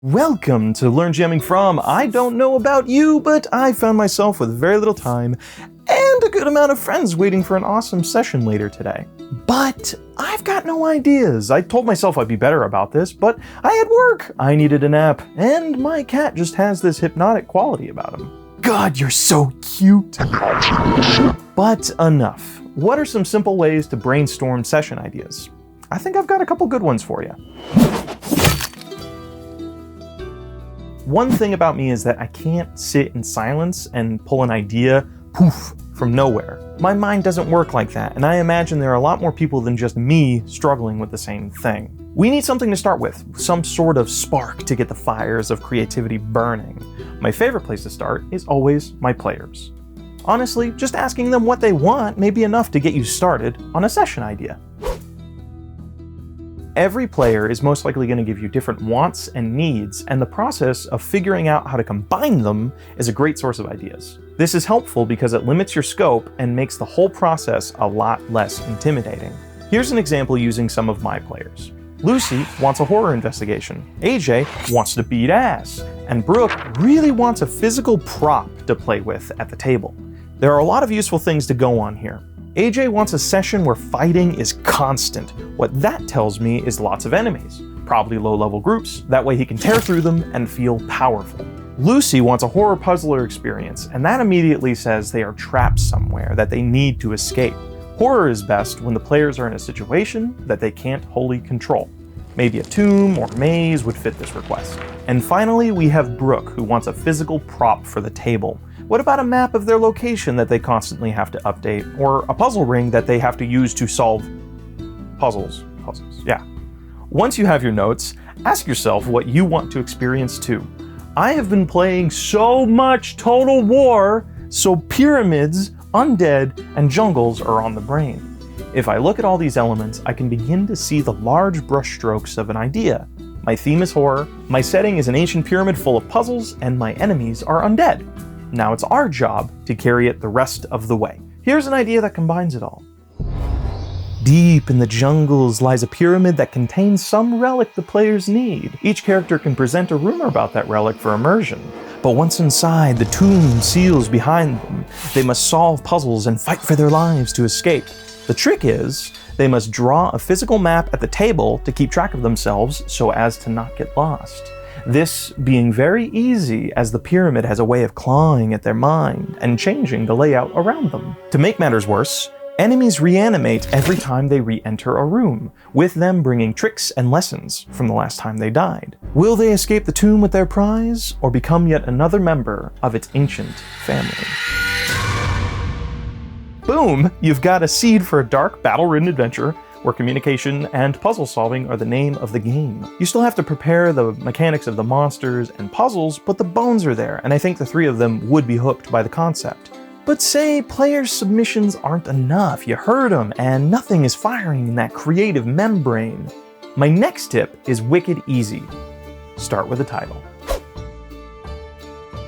Welcome to Learn Jamming from. I don't know about you, but I found myself with very little time and a good amount of friends waiting for an awesome session later today. But I've got no ideas. I told myself I'd be better about this, but I had work, I needed a nap, and my cat just has this hypnotic quality about him. God, you're so cute. But enough. What are some simple ways to brainstorm session ideas? I think I've got a couple good ones for you. One thing about me is that I can't sit in silence and pull an idea, poof, from nowhere. My mind doesn't work like that, and I imagine there are a lot more people than just me struggling with the same thing. We need something to start with, some sort of spark to get the fires of creativity burning. My favorite place to start is always my players. Honestly, just asking them what they want may be enough to get you started on a session idea. Every player is most likely going to give you different wants and needs, and the process of figuring out how to combine them is a great source of ideas. This is helpful because it limits your scope and makes the whole process a lot less intimidating. Here's an example using some of my players. Lucy wants a horror investigation, AJ wants to beat ass, and Brooke really wants a physical prop to play with at the table. There are a lot of useful things to go on here. AJ wants a session where fighting is constant. What that tells me is lots of enemies, probably low-level groups, that way he can tear through them and feel powerful. Lucy wants a horror puzzler experience, and that immediately says they are trapped somewhere that they need to escape. Horror is best when the players are in a situation that they can't wholly control. Maybe a tomb or maze would fit this request. And finally, we have Brooke, who wants a physical prop for the table. What about a map of their location that they constantly have to update, or a puzzle ring that they have to use to solve puzzles, yeah. Once you have your notes, ask yourself what you want to experience too. I have been playing so much Total War, so pyramids, undead, and jungles are on the brain. If I look at all these elements, I can begin to see the large brushstrokes of an idea. My theme is horror, my setting is an ancient pyramid full of puzzles, and my enemies are undead. Now it's our job to carry it the rest of the way. Here's an idea that combines it all. Deep in the jungles lies a pyramid that contains some relic the players need. Each character can present a rumor about that relic for immersion. But once inside, the tomb seals behind them. They must solve puzzles and fight for their lives to escape. The trick is, they must draw a physical map at the table to keep track of themselves so as to not get lost. This being very easy as the pyramid has a way of clawing at their mind and changing the layout around them. To make matters worse, enemies reanimate every time they re-enter a room, with them bringing tricks and lessons from the last time they died. Will they escape the tomb with their prize, or become yet another member of its ancient family? Boom! You've got a seed for a dark, battle-ridden adventure where communication and puzzle solving are the name of the game. You still have to prepare the mechanics of the monsters and puzzles, but the bones are there, and I think the three of them would be hooked by the concept. But say players' submissions aren't enough, you heard them, and nothing is firing in that creative membrane. My next tip is wicked easy. Start with a title.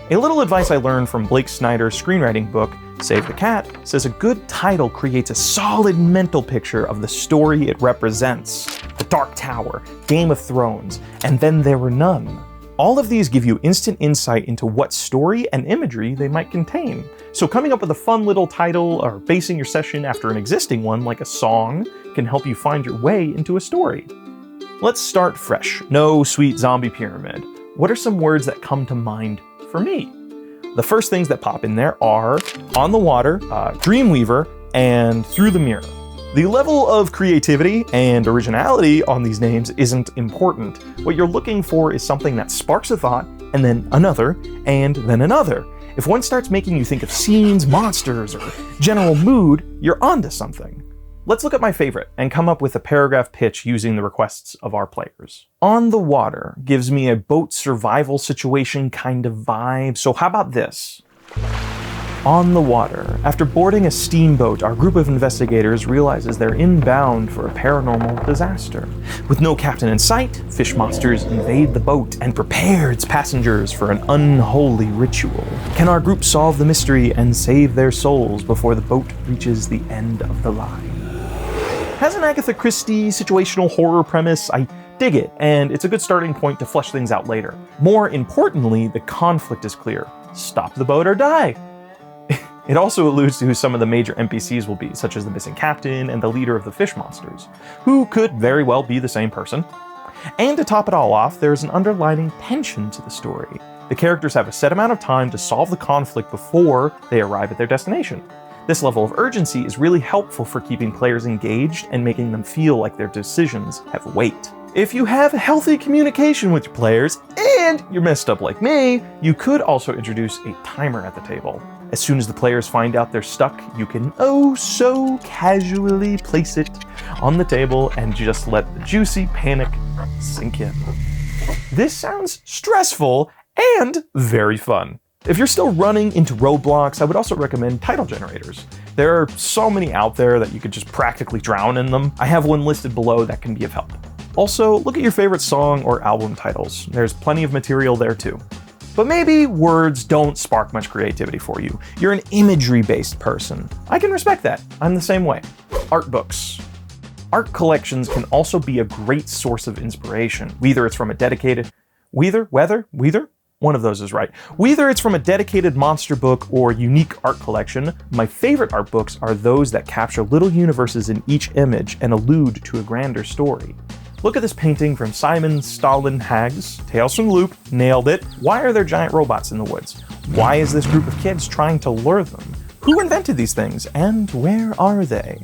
A little advice I learned from Blake Snyder's screenwriting book, Save the Cat, says a good title creates a solid mental picture of the story it represents. The Dark Tower, Game of Thrones, and Then There Were None. All of these give you instant insight into what story and imagery they might contain. So coming up with a fun little title or basing your session after an existing one, like a song, can help you find your way into a story. Let's start fresh. No sweet zombie pyramid. What are some words that come to mind for me? The first things that pop in there are On the Water, Dreamweaver, and Through the Mirror. The level of creativity and originality on these names isn't important. What you're looking for is something that sparks a thought, and then another, and then another. If one starts making you think of scenes, monsters, or general mood, you're onto something. Let's look at my favorite and come up with a paragraph pitch using the requests of our players. On the Water gives me a boat survival situation kind of vibe, so how about this? On the water, after boarding a steamboat, our group of investigators realizes they're inbound for a paranormal disaster. With no captain in sight, fish monsters invade the boat and prepare its passengers for an unholy ritual. Can our group solve the mystery and save their souls before the boat reaches the end of the line? Has an Agatha Christie situational horror premise. I dig it, and it's a good starting point to flesh things out later. More importantly, the conflict is clear. Stop the boat or die. It also alludes to who some of the major NPCs will be, such as the missing captain and the leader of the fish monsters, who could very well be the same person. And to top it all off, there's an underlining tension to the story. The characters have a set amount of time to solve the conflict before they arrive at their destination. This level of urgency is really helpful for keeping players engaged and making them feel like their decisions have weight. If you have healthy communication with your players and you're messed up like me, you could also introduce a timer at the table. As soon as the players find out they're stuck, you can oh so casually place it on the table and just let the juicy panic sink in. This sounds stressful and very fun. If you're still running into roadblocks, I would also recommend title generators. There are so many out there that you could just practically drown in them. I have one listed below that can be of help. Also, look at your favorite song or album titles. There's plenty of material there too. But maybe words don't spark much creativity for you. You're an imagery-based person. I can respect that. I'm the same way. Art books. Art collections can also be a great source of inspiration. Whether it's from a dedicated... Whether it's from a dedicated monster book or unique art collection, my favorite art books are those that capture little universes in each image and allude to a grander story. Look at this painting from Simon Stollenhag's Tales from the Loop. Nailed it. Why are there giant robots in the woods? Why is this group of kids trying to lure them? Who invented these things, and where are they?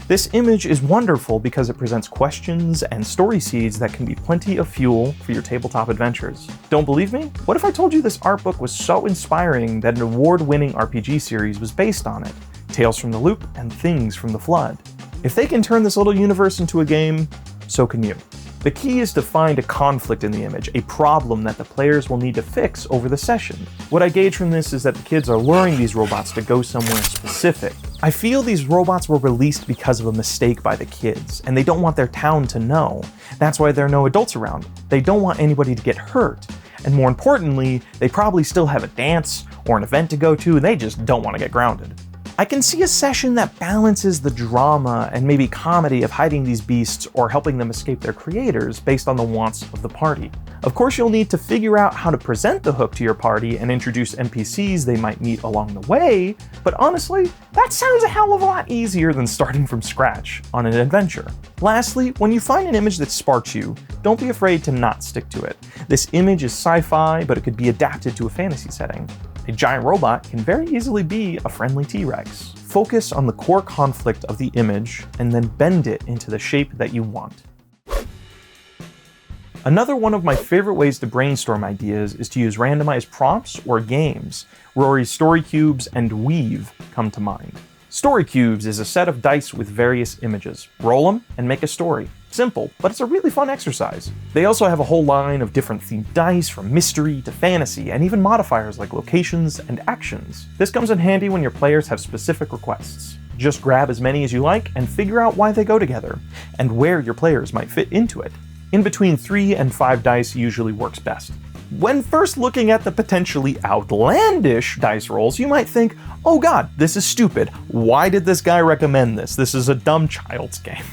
This image is wonderful because it presents questions and story seeds that can be plenty of fuel for your tabletop adventures. Don't believe me? What if I told you this art book was so inspiring that an award-winning RPG series was based on it? Tales from the Loop and Things from the Flood. If they can turn this little universe into a game, so can you. The key is to find a conflict in the image, a problem that the players will need to fix over the session. What I gauge from this is that the kids are luring these robots to go somewhere specific. I feel these robots were released because of a mistake by the kids, and they don't want their town to know. That's why there are no adults around. They don't want anybody to get hurt. And more importantly, they probably still have a dance or an event to go to, and they just don't want to get grounded. I can see a session that balances the drama and maybe comedy of hiding these beasts or helping them escape their creators based on the wants of the party. Of course, you'll need to figure out how to present the hook to your party and introduce NPCs they might meet along the way, but honestly, that sounds a hell of a lot easier than starting from scratch on an adventure. Lastly, when you find an image that sparks you, don't be afraid to not stick to it. This image is sci-fi, but it could be adapted to a fantasy setting. A giant robot can very easily be a friendly T-Rex. Focus on the core conflict of the image and then bend it into the shape that you want. Another one of my favorite ways to brainstorm ideas is to use randomized prompts or games. Rory's Story Cubes and Weave come to mind. Story Cubes is a set of dice with various images. Roll them and make a story. Simple, but it's a really fun exercise. They also have a whole line of different themed dice, from mystery to fantasy, and even modifiers like locations and actions. This comes in handy when your players have specific requests. Just grab as many as you like and figure out why they go together, and where your players might fit into it. In between 3 and 5 dice usually works best. When first looking at the potentially outlandish dice rolls, you might think, oh god, this is stupid. Why did this guy recommend this? This is a dumb child's game.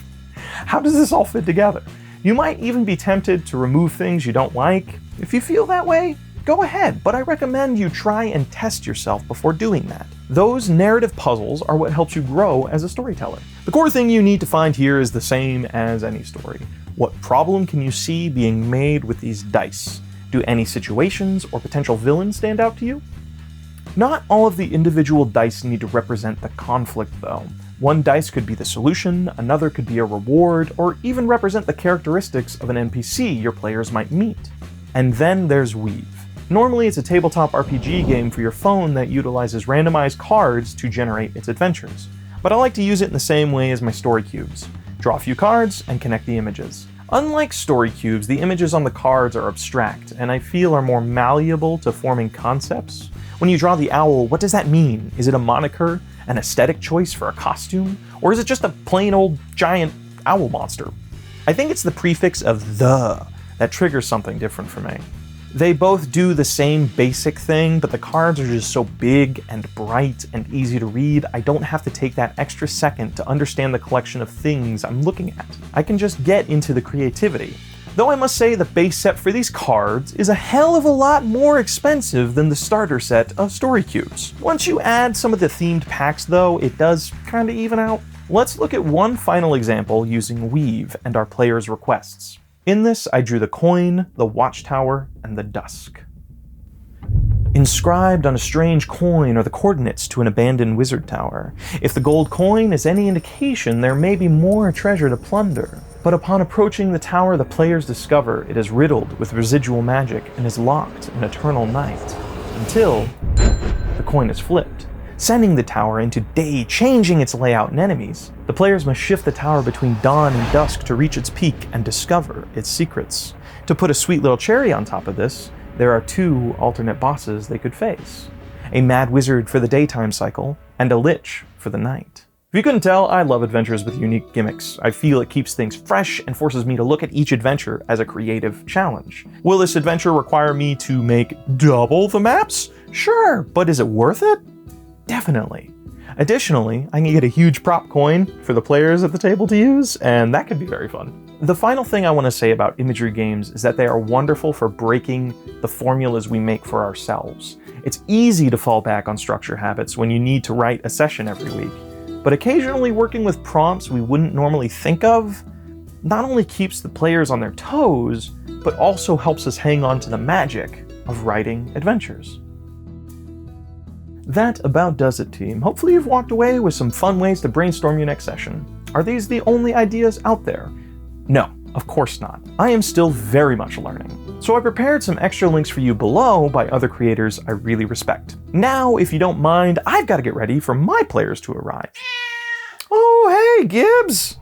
How does this all fit together? You might even be tempted to remove things you don't like. If you feel that way, go ahead, but I recommend you try and test yourself before doing that. Those narrative puzzles are what helps you grow as a storyteller. The core thing you need to find here is the same as any story. What problem can you see being made with these dice? Do any situations or potential villains stand out to you? Not all of the individual dice need to represent the conflict, though. One dice could be the solution, another could be a reward, or even represent the characteristics of an NPC your players might meet. And then there's Weave. Normally it's a tabletop RPG game for your phone that utilizes randomized cards to generate its adventures. But I like to use it in the same way as my story cubes. Draw a few cards and connect the images. Unlike story cubes, the images on the cards are abstract, and I feel are more malleable to forming concepts. When you draw the owl, what does that mean? Is it a moniker, an aesthetic choice for a costume, or is it just a plain old giant owl monster? I think it's the prefix of "the" that triggers something different for me. They both do the same basic thing, but the cards are just so big and bright and easy to read, I don't have to take that extra second to understand the collection of things I'm looking at. I can just get into the creativity. Though I must say the base set for these cards is a hell of a lot more expensive than the starter set of story cubes. Once you add some of the themed packs though, it does kinda even out. Let's look at one final example using Weave and our players' requests. In this, I drew the coin, the watchtower, and the dusk. Inscribed on a strange coin are the coordinates to an abandoned wizard tower. If the gold coin is any indication, there may be more treasure to plunder. But upon approaching the tower, the players discover it is riddled with residual magic and is locked in eternal night. Until the coin is flipped, sending the tower into day, changing its layout and enemies. The players must shift the tower between dawn and dusk to reach its peak and discover its secrets. To put a sweet little cherry on top of this, there are two alternate bosses they could face. A mad wizard for the daytime cycle, and a lich for the night. If you couldn't tell, I love adventures with unique gimmicks. I feel it keeps things fresh and forces me to look at each adventure as a creative challenge. Will this adventure require me to make double the maps? Sure, but is it worth it? Definitely. Additionally, I can get a huge prop coin for the players at the table to use, and that could be very fun. The final thing I want to say about imagery games is that they are wonderful for breaking the formulas we make for ourselves. It's easy to fall back on structure habits when you need to write a session every week, but occasionally working with prompts we wouldn't normally think of not only keeps the players on their toes, but also helps us hang on to the magic of writing adventures. That about does it, team. Hopefully you've walked away with some fun ways to brainstorm your next session. Are these the only ideas out there? No, of course not. I am still very much learning. So I prepared some extra links for you below by other creators I really respect. Now, if you don't mind, I've got to get ready for my players to arrive. Oh, hey, Gibbs!